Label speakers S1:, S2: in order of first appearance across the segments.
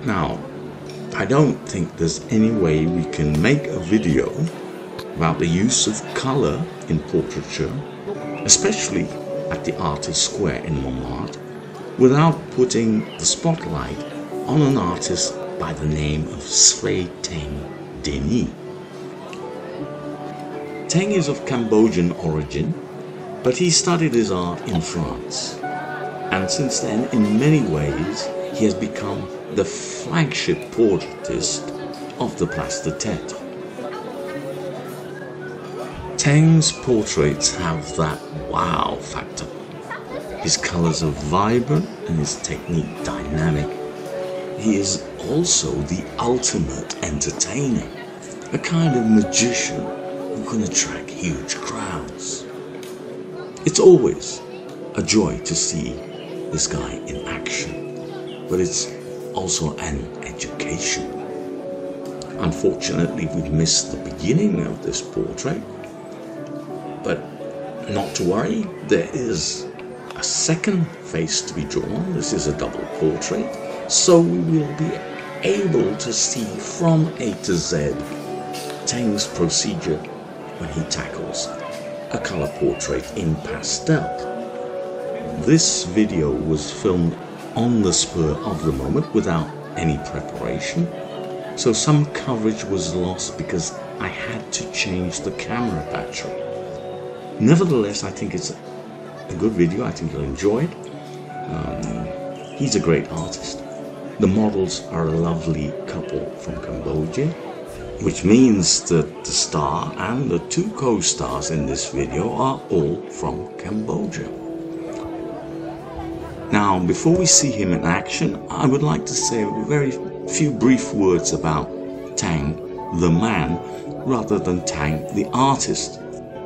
S1: Now, I don't think there's any way we can make a video about the use of color in portraiture, especially at the Artist Square in Montmartre, without putting the spotlight on an artist by the name of Svay Teng Denis. Teng is of Cambodian origin, but he studied his art in France, and since then, in many ways, he has become the flagship portraitist of the Place du Tertre. Teng's portraits have that wow factor. His colors are vibrant and his technique dynamic. He is also the ultimate entertainer, a kind of magician who can attract huge crowds. It's always a joy to see this guy in action, but it's also an education. Unfortunately, we missed the beginning of this portrait, but not to worry, there is a second face to be drawn. This is a double portrait, so we will be able to see from A to Z Teng's procedure when he tackles a color portrait in pastel. This video was filmed on the spur of the moment without any preparation, so some coverage was lost because I had to change the camera battery. Nevertheless, I think it's a good video. I think you'll enjoy it. He's a great artist. The models are a lovely couple from Cambodia, which means that the star and the two co-stars in this video are all from Cambodia. Now, before we see him in action, I would like to say a very few brief words about Teng, the man, rather than Teng, the artist.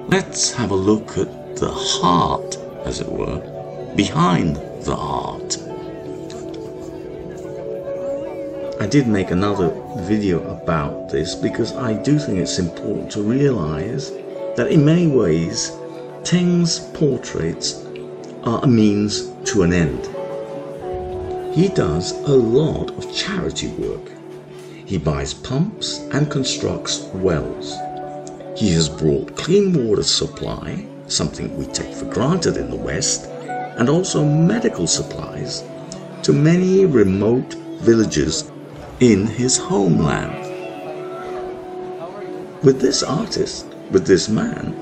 S1: Let's have a look at the heart, as it were, behind the art. I did make another video about this because I do think it's important to realize that in many ways, Teng's portraits are a means to an end. He does a lot of charity work. He buys pumps and constructs wells. He has brought clean water supply, something we take for granted in the West, and also medical supplies to many remote villages in his homeland. With this artist, with this man,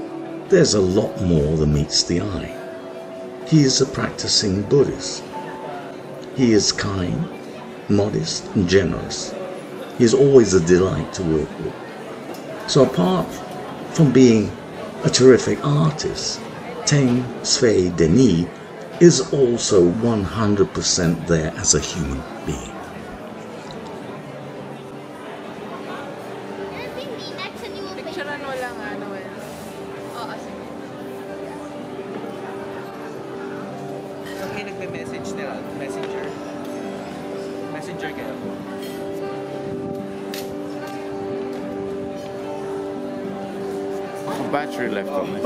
S1: there's a lot more than meets the eye. He is a practicing Buddhist. He is kind, modest, and generous. He is always a delight to work with. So apart from being a terrific artist, Teng Svay Denis is also 100% there as a human being.
S2: Battery left on it.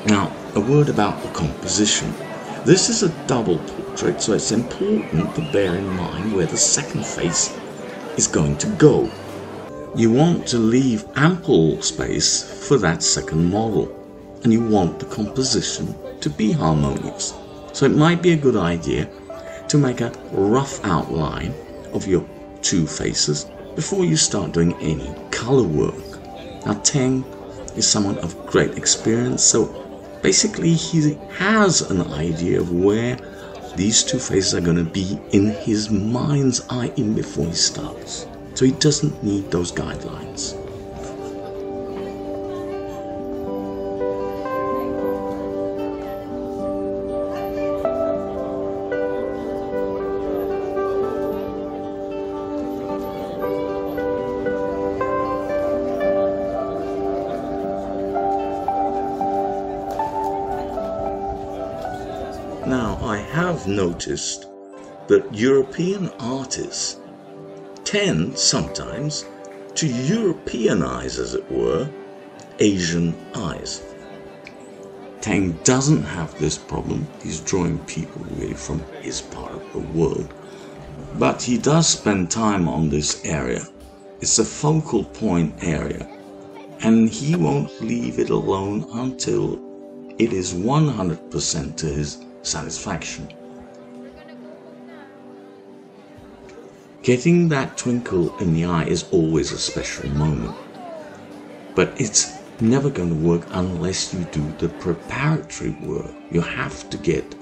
S1: Now, a word about the composition. This is a double portrait, so it's important to bear in mind where the second face is going to go. You want to leave ample space for that second model, and you want the composition to be harmonious. So it might be a good idea to make a rough outline of your two faces before you start doing any color work. Now, Teng is someone of great experience, so basically he has an idea of where these two faces are going to be in his mind's eye even before he starts. So he doesn't need those guidelines. Now, I have noticed that European artists tend sometimes to Europeanize, as it were, Asian eyes. Teng doesn't have this problem. He's drawing people really from his part of the world. But he does spend time on this area. It's a focal point area, and he won't leave it alone until it is 100% to his satisfaction. Getting that twinkle in the eye is always a special moment, but it's never going to work unless you do the preparatory work. You have to get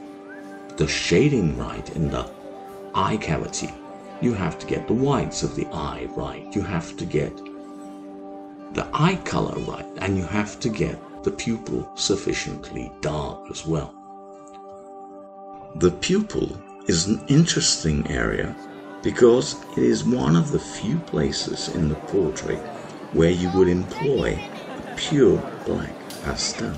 S1: the shading right in the eye cavity. You have to get the whites of the eye right. You have to get the eye color right, and you have to get the pupil sufficiently dark as well. The pupil is an interesting area because it is one of the few places in the portrait where you would employ a pure black pastel.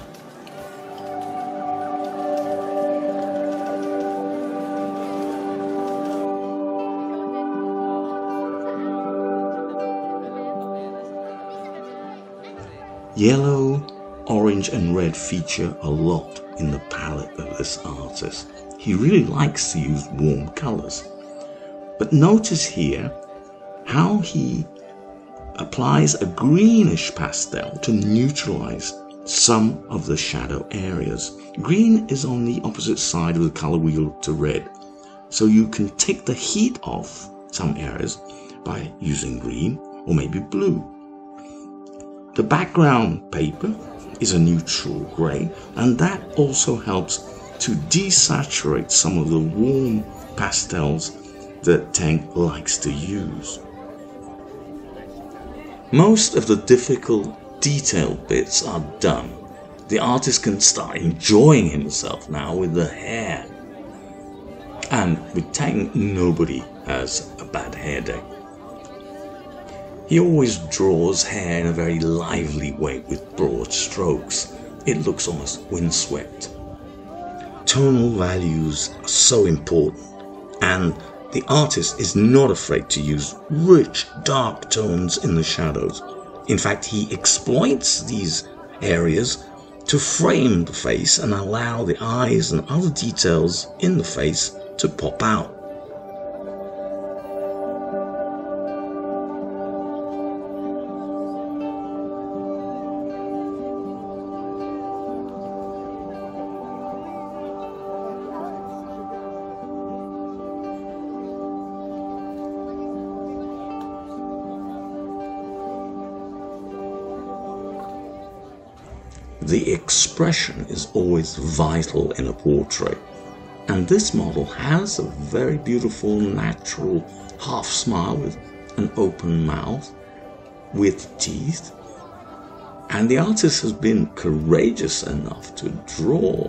S1: Yellow, orange and red feature a lot in the palette of this artist. He really likes to use warm colors. But notice here how he applies a greenish pastel to neutralize some of the shadow areas. Green is on the opposite side of the color wheel to red, so you can take the heat off some areas by using green or maybe blue. The background paper is a neutral gray, and that also helps to desaturate some of the warm pastels that Teng likes to use. Most of the difficult detail bits are done. The artist can start enjoying himself now with the hair. And with Teng, nobody has a bad hair day. He always draws hair in a very lively way with broad strokes. It looks almost windswept. Tonal values are so important, and the artist is not afraid to use rich, dark tones in the shadows. In fact, he exploits these areas to frame the face and allow the eyes and other details in the face to pop out. The expression is always vital in a portrait, and this model has a very beautiful natural half smile with an open mouth with teeth, and the artist has been courageous enough to draw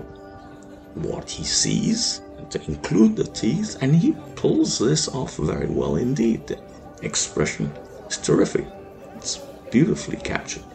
S1: what he sees, to include the teeth, and he pulls this off very well indeed. The expression is terrific. It's beautifully captured.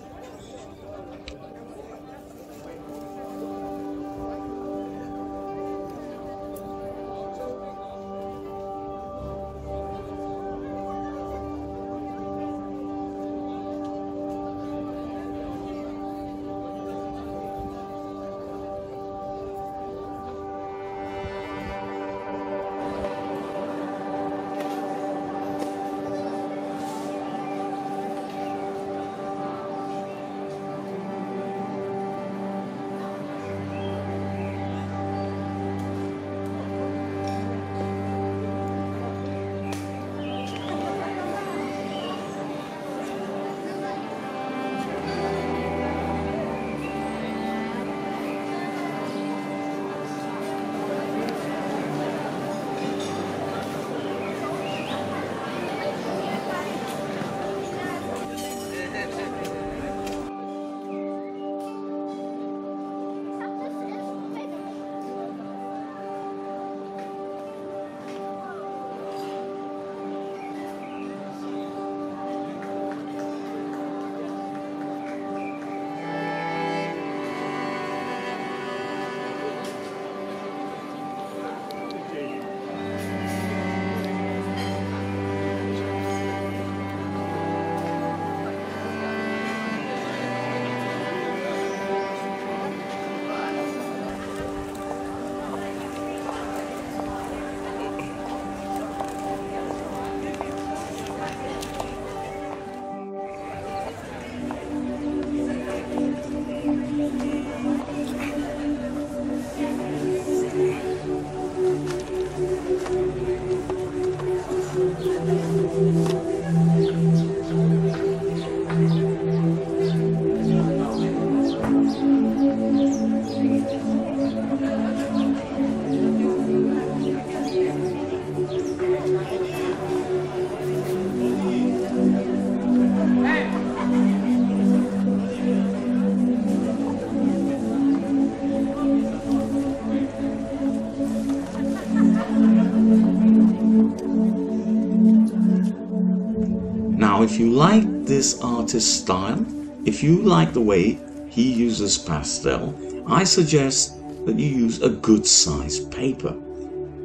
S1: if you like this artist's style, if you like the way he uses pastel, I suggest that you use a good size paper.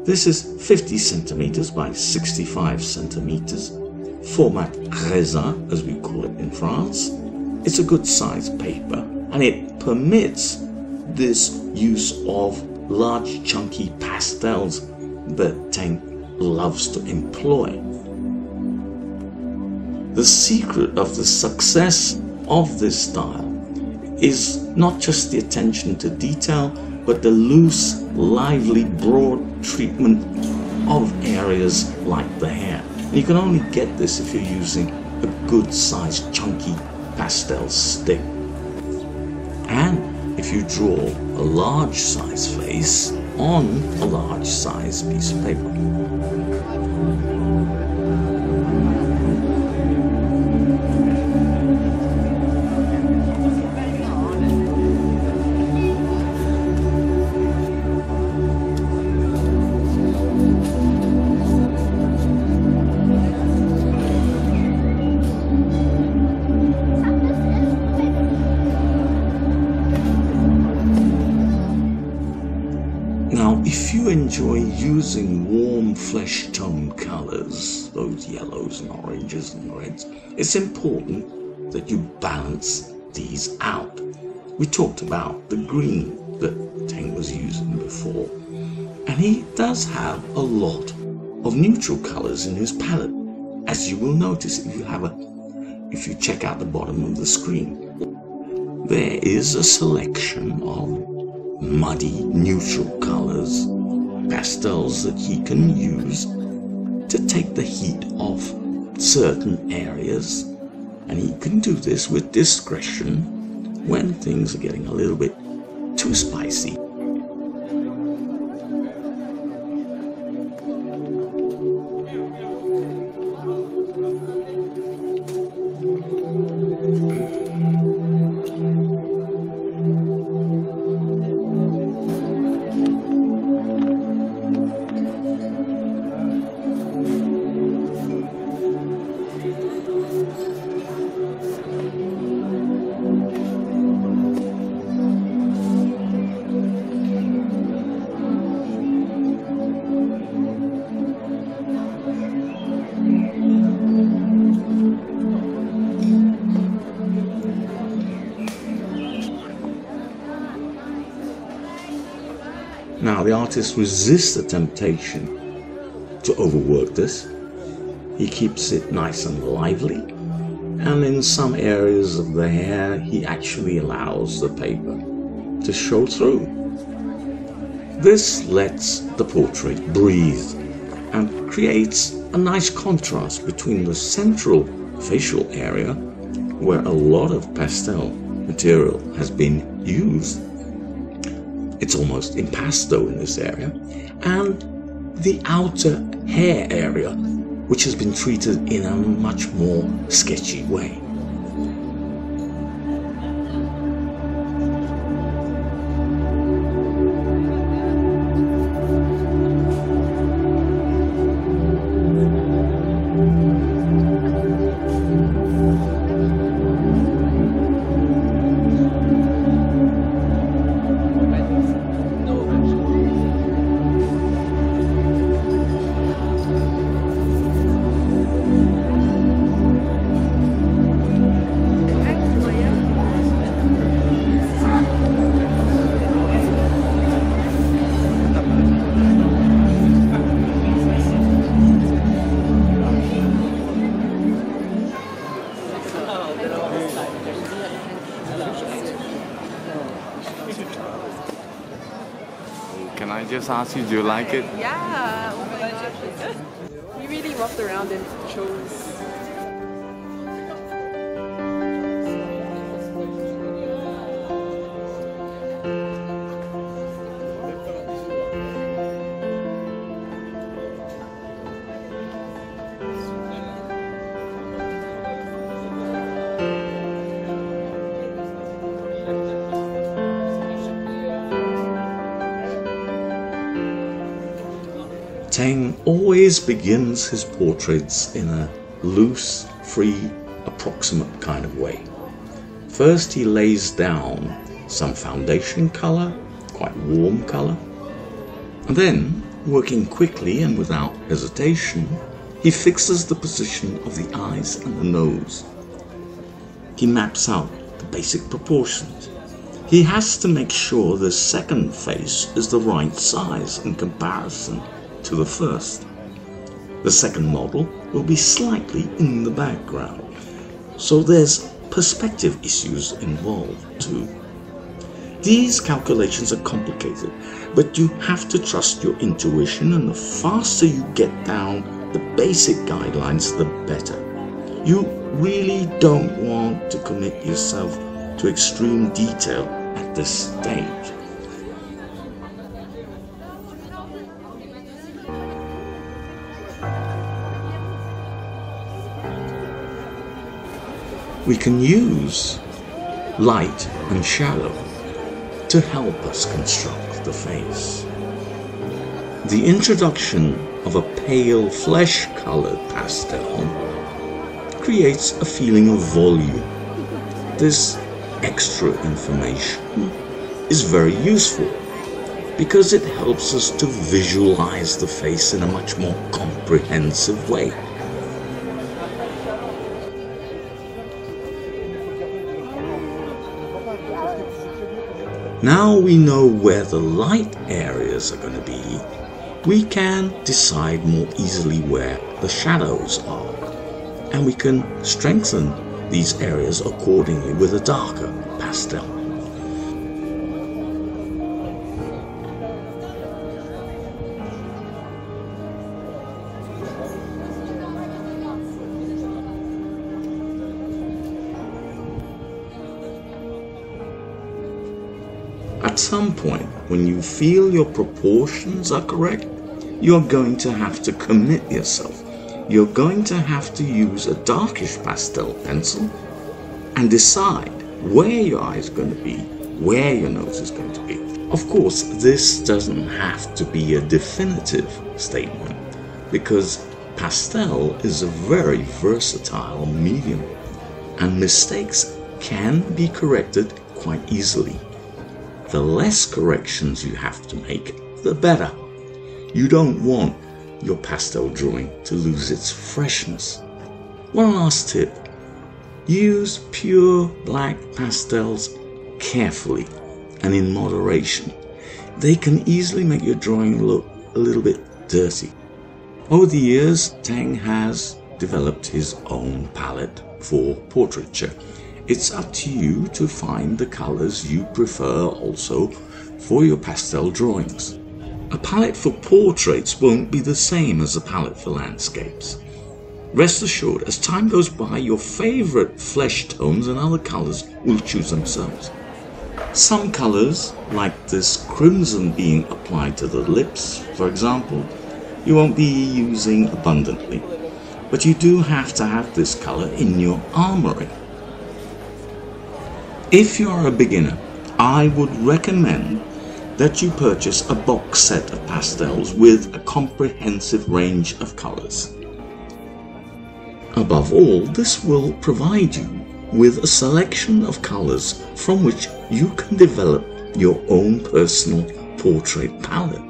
S1: This is 50 centimeters by 65 centimeters, format raisin as we call it in France. It's a good size paper and it permits this use of large chunky pastels that Teng loves to employ. The secret of the success of this style is not just the attention to detail, but the loose, lively, broad treatment of areas like the hair. And you can only get this if you're using a good sized chunky pastel stick. And if you draw a large size face on a large size piece of paper. Now, if you enjoy using warm flesh tone colors, those yellows and oranges and reds, it's important that you balance these out. We talked about the green that Teng was using before, and he does have a lot of neutral colors in his palette, as you will notice if you check out the bottom of the screen. There is a selection of muddy neutral colors, pastels that he can use to take the heat off certain areas, and he can do this with discretion when things are getting a little bit too spicy. Now, the artist resists the temptation to overwork this. He keeps it nice and lively, and in some areas of the hair, he actually allows the paper to show through. This lets the portrait breathe and creates a nice contrast between the central facial area, where a lot of pastel material has been used. It's almost impasto in this area, and the outer hair area, which has been treated in a much more sketchy way.
S2: Can I just ask you, do you like it?
S3: Yeah, oh my gosh. He really walked around and chose.
S1: Teng always begins his portraits in a loose, free approximate kind of way. First, he lays down some foundation color, quite warm color, and then, working quickly and without hesitation, he fixes the position of the eyes and the nose. He maps out the basic proportions. He has to make sure the second face is the right size in comparison to the first. The second model will be slightly in the background, so there's perspective issues involved too. These calculations are complicated, but you have to trust your intuition, and the faster you get down the basic guidelines, the better. You really don't want to commit yourself to extreme detail at this stage. We can use light and shadow to help us construct the face. The introduction of a pale flesh-colored pastel creates a feeling of volume. This extra information is very useful because it helps us to visualize the face in a much more comprehensive way. Now we know where the light areas are going to be, we can decide more easily where the shadows are, and we can strengthen these areas accordingly with a darker pastel. At some point, when you feel your proportions are correct, you're going to have to commit yourself. You're going to have to use a darkish pastel pencil and decide where your eye is going to be, where your nose is going to be. Of course, this doesn't have to be a definitive statement because pastel is a very versatile medium and mistakes can be corrected quite easily. The less corrections you have to make, the better. You don't want your pastel drawing to lose its freshness. One last tip. Use pure black pastels carefully and in moderation. They can easily make your drawing look a little bit dirty. Over the years, Teng has developed his own palette for portraiture. It's up to you to find the colors you prefer also for your pastel drawings. A palette for portraits won't be the same as a palette for landscapes. Rest assured, as time goes by, your favorite flesh tones and other colors will choose themselves. Some colors, like this crimson being applied to the lips, for example, you won't be using abundantly, but you do have to have this color in your armory. If you are a beginner, I would recommend that you purchase a box set of pastels with a comprehensive range of colors. Above all, this will provide you with a selection of colors from which you can develop your own personal portrait palette.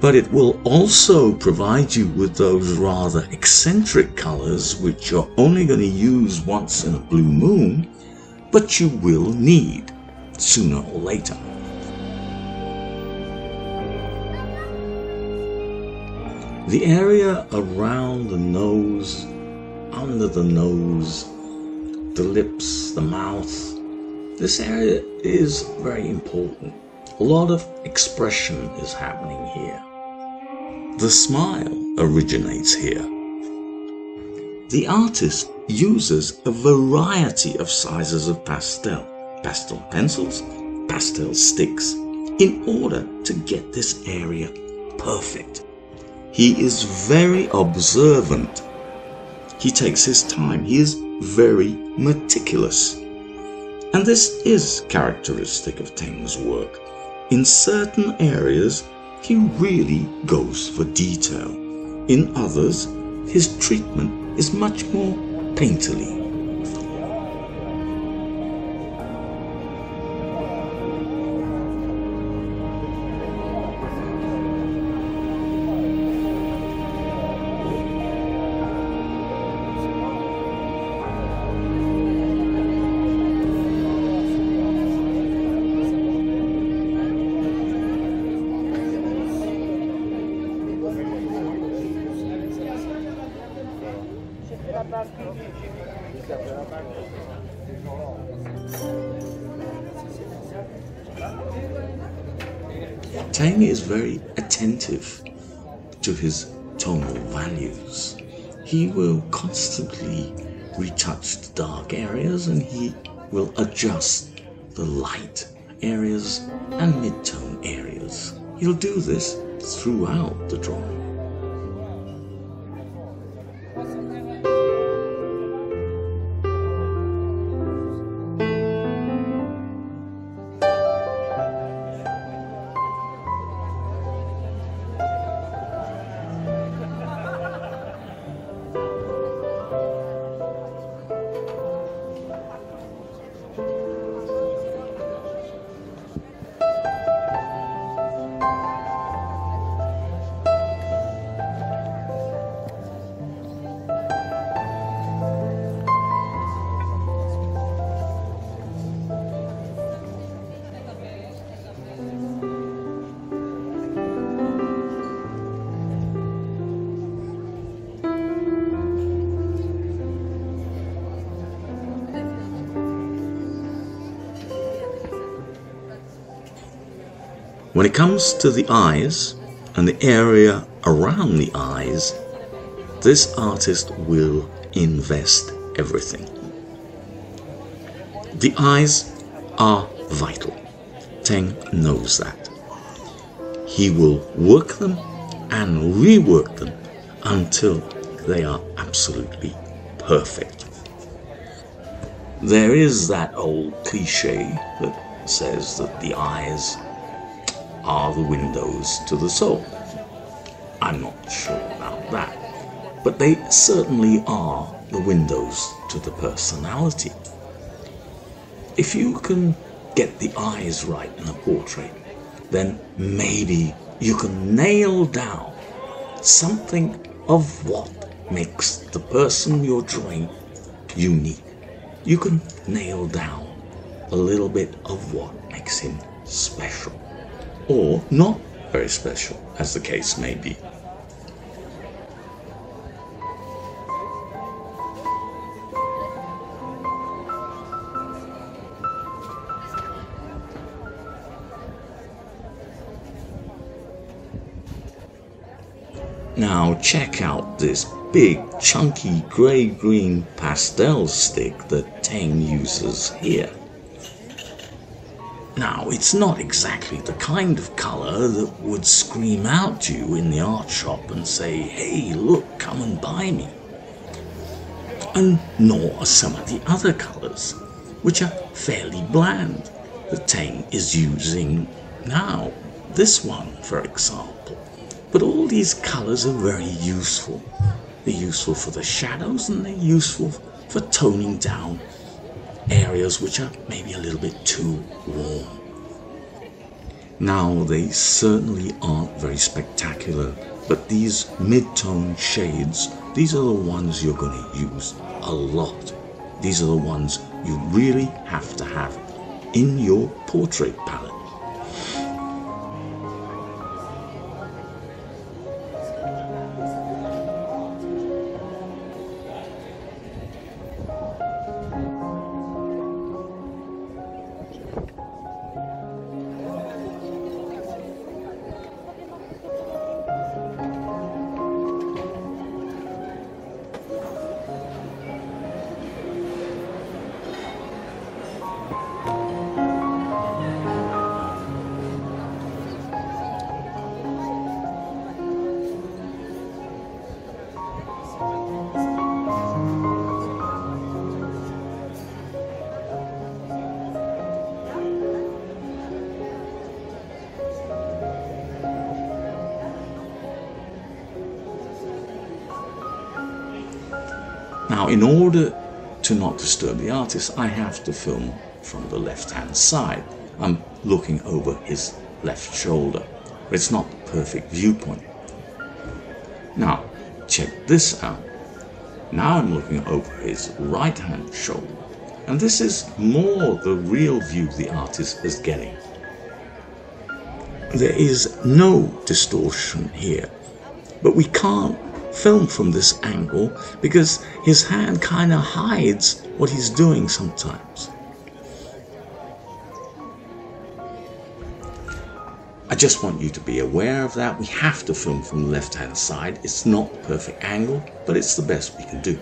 S1: But it will also provide you with those rather eccentric colors which you're only going to use once in a blue moon, but you will need sooner or later. The area around the nose, under the nose, the lips, the mouth, this area is very important. A lot of expression is happening here. The smile originates here. The artist uses a variety of sizes of pastel pencils, pastel sticks, in order to get this area perfect. He is very observant. He takes his time. He is very meticulous. And this is characteristic of Teng's work. In certain areas, he really goes for detail. In others, his treatment is much more painterly. Teng is very attentive to his tonal values. He will constantly retouch the dark areas, and he will adjust the light areas and mid-tone areas. He'll do this throughout the drawing. When it comes to the eyes and the area around the eyes, this artist will invest everything. The eyes are vital. Teng knows that. He will work them and rework them until they are absolutely perfect. There is that old cliche that says that the eyes are the windows to the soul. I'm not sure about that, but they certainly are the windows to the personality. If you can get the eyes right in a portrait, then maybe you can nail down something of what makes the person you're drawing unique. You can nail down a little bit of what makes him special, or not very special, as the case may be. Now check out this big chunky grey-green pastel stick that Teng uses here. Now, it's not exactly the kind of colour that would scream out to you in the art shop and say, "Hey, look, come and buy me." And nor are some of the other colours, which are fairly bland, that Teng is using now. This one, for example. But all these colours are very useful. They're useful for the shadows, and they're useful for toning down areas which are maybe a little bit too warm. Now, they certainly aren't very spectacular, but these mid-tone shades, these are the ones you're going to use a lot. These are the ones you really have to have in your portrait palette. Now, in order to not disturb the artist, I have to film from the left-hand side. I'm looking over his left shoulder. It's not the perfect viewpoint. Now, check this out. Now I'm looking over his right-hand shoulder. And this is more the real view the artist is getting. There is no distortion here, but we can't film from this angle because his hand kind of hides what he's doing sometimes. I just want you to be aware of that. We have to film from the left-hand side. It's not the perfect angle, but it's the best we can do.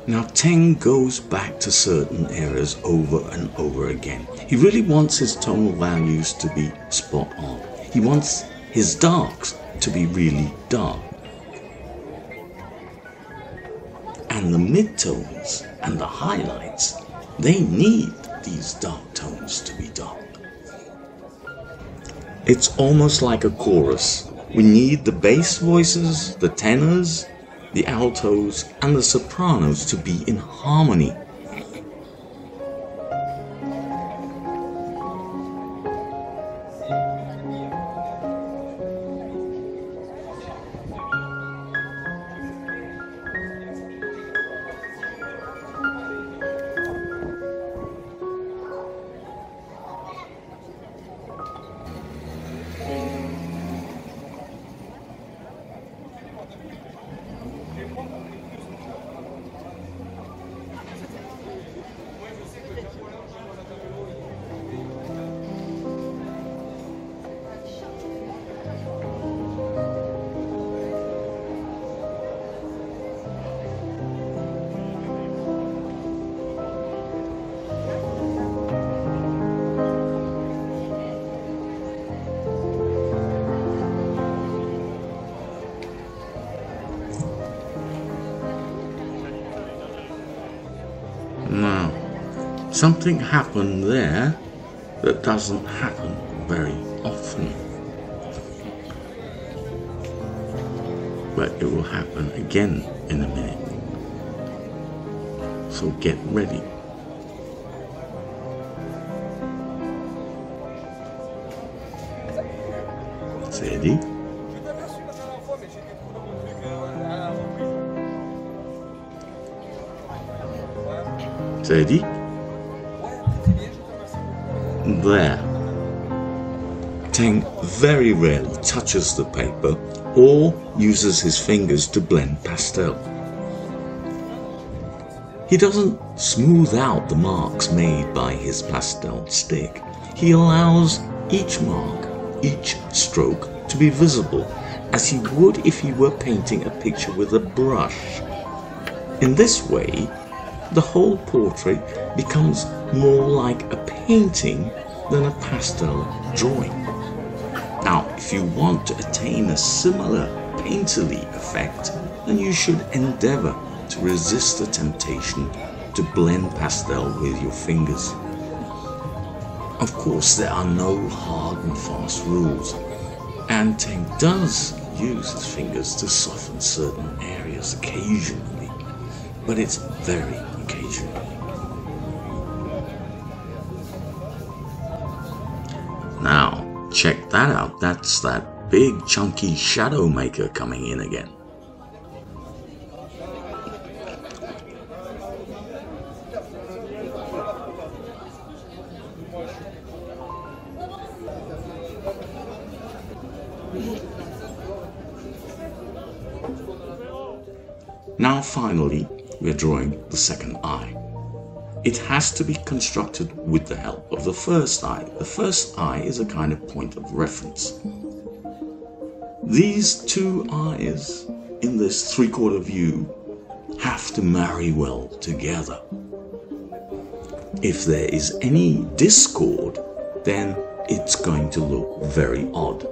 S1: Now Teng goes back to certain areas over and over again. He really wants his tonal values to be spot on. He wants his darks to be really dark. And the midtones and the highlights, they need these dark tones to be dark. It's almost like a chorus. We need the bass voices, the tenors, the altos and the sopranos to be in harmony. Now, something happened there that doesn't happen very often. But it will happen again in a minute. So get ready. Steady. Steady. There. Teng very rarely touches the paper or uses his fingers to blend pastel. He doesn't smooth out the marks made by his pastel stick. He allows each mark, each stroke to be visible as he would if he were painting a picture with a brush. In this way, the whole portrait becomes more like a painting than a pastel drawing. Now, if you want to attain a similar painterly effect, then you should endeavor to resist the temptation to blend pastel with your fingers. Of course, there are no hard and fast rules, and Teng does use his fingers to soften certain areas occasionally, but it's very occasionally. Now, check that out. That's that big chunky shadow maker coming in again. Now finally, we're drawing the second eye. It has to be constructed with the help of the first eye. The first eye is a kind of point of reference. These two eyes in this three-quarter view have to marry well together. If there is any discord, then it's going to look very odd.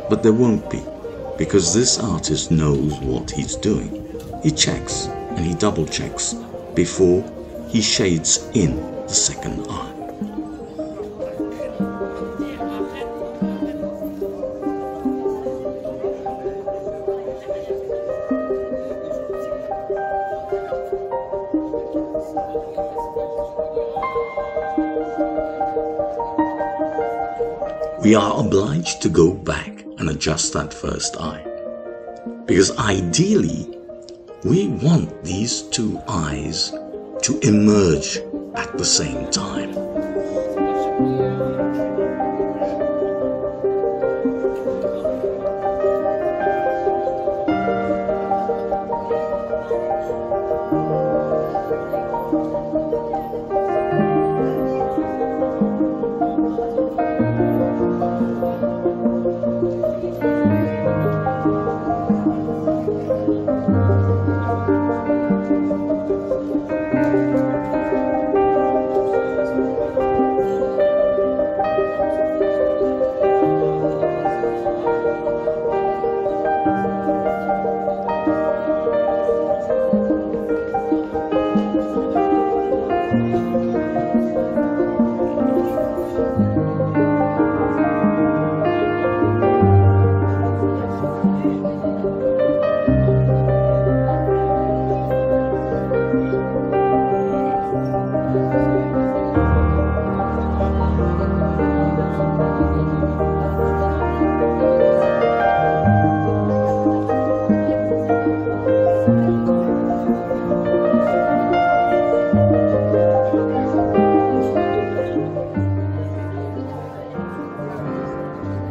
S1: But there won't be, because this artist knows what he's doing. He checks and he double checks before he shades in the second eye. We are obliged to go back and adjust that first eye, because ideally we want these two eyes to emerge at the same time.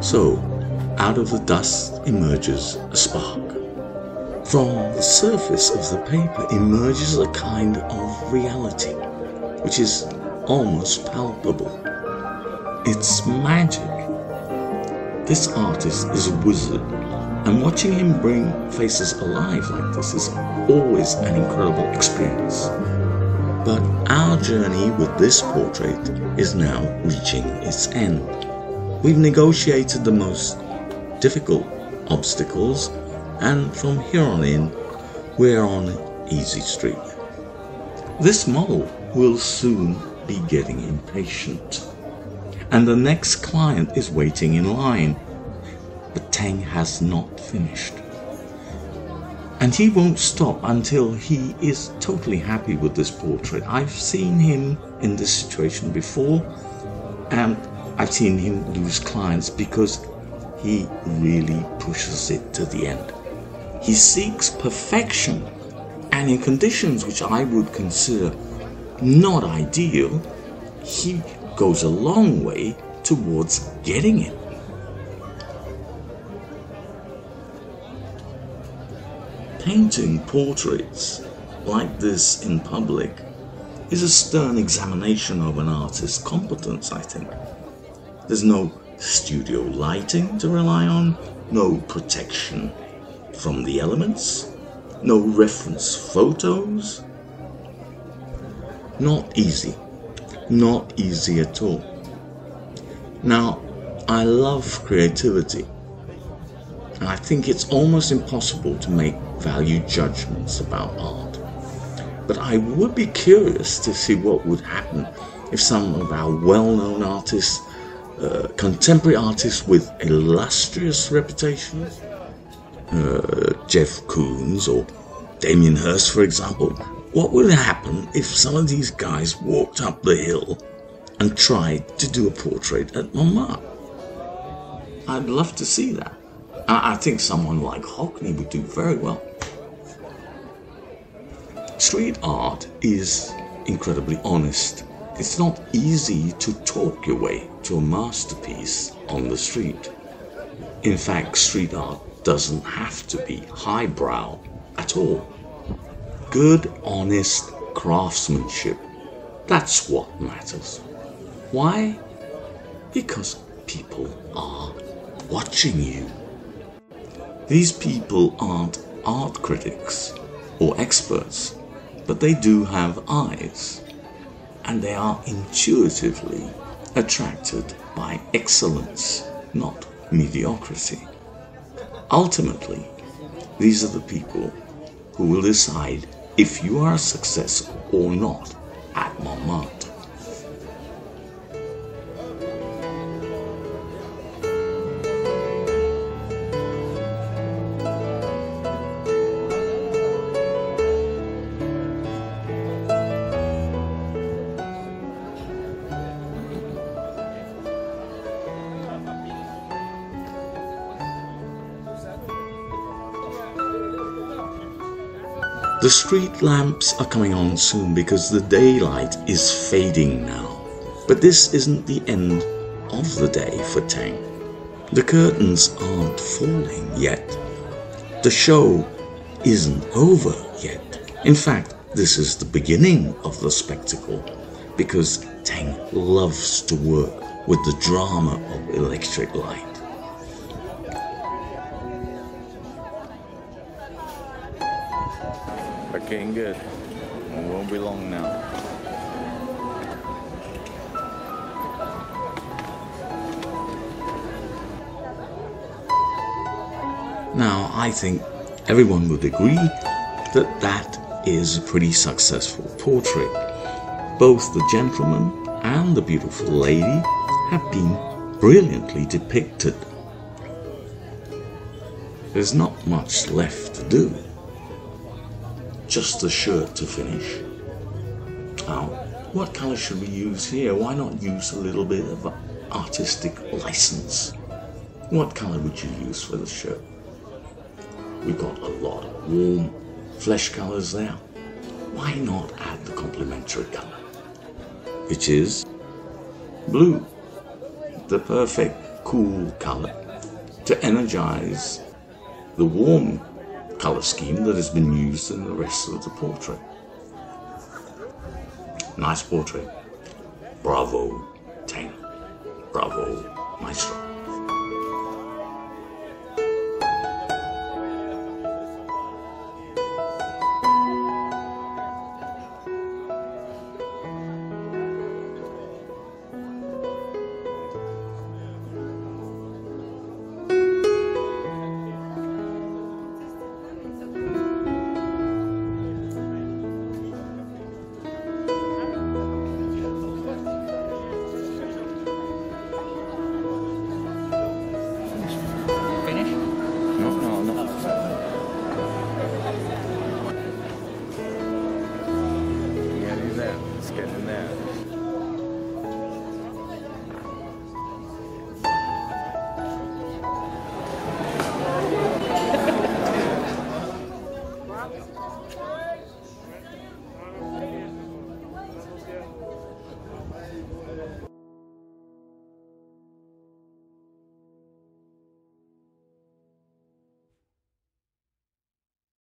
S1: So, out of the dust emerges a spark. From the surface of the paper emerges a kind of reality, which is almost palpable. It's magic. This artist is a wizard, and watching him bring faces alive like this is always an incredible experience. But our journey with this portrait is now reaching its end. We've negotiated the most difficult obstacles, and from here on in, we're on easy street. This model will soon be getting impatient, and the next client is waiting in line, but Teng has not finished. And he won't stop until he is totally happy with this portrait. I've seen him in this situation before, and I've seen him lose clients because he really pushes it to the end. He seeks perfection, and in conditions which I would consider not ideal, he goes a long way towards getting it. Painting portraits like this in public is a stern examination of an artist's competence, I think. There's no studio lighting to rely on, no protection from the elements, no reference photos. Not easy at all. Now, I love creativity, and I think it's almost impossible to make value judgments about art. But I would be curious to see what would happen if some of our well-known artists, contemporary artists with illustrious reputations, Jeff Koons or Damien Hirst, for example, what would happen if some of these guys walked up the hill and tried to do a portrait at Montmartre? I'd love to see that. I think someone like Hockney would do very well. Street art is incredibly honest. It's not easy to talk your way to a masterpiece on the street. In fact, street art doesn't have to be highbrow at all. Good, honest craftsmanship, that's what matters. Why? Because people are watching you. These people aren't art critics or experts, but they do have eyes, and they are intuitively attracted by excellence, not mediocrity. Ultimately, these are the people who will decide if you are a success or not at Montmartre. The street lamps are coming on soon because the daylight is fading now. But this isn't the end of the day for Teng. The curtains aren't falling yet. The show isn't over yet. In fact, this is the beginning of the spectacle because Teng loves to work with the drama of electric light.
S2: But getting good. It won't be long now.
S1: Now, I think everyone would agree that that is a pretty successful portrait. Both the gentleman and the beautiful lady have been brilliantly depicted. There's not much left to do. Just the shirt to finish. Now, what color should we use here? Why not use a little bit of artistic license? What color would you use for the shirt? We've got a lot of warm flesh colors there. Why not add the complementary color, which is blue, the perfect cool color to energize the warm color scheme that has been used in the rest of the portrait. Nice portrait. Bravo, Teng. Bravo, Maestro.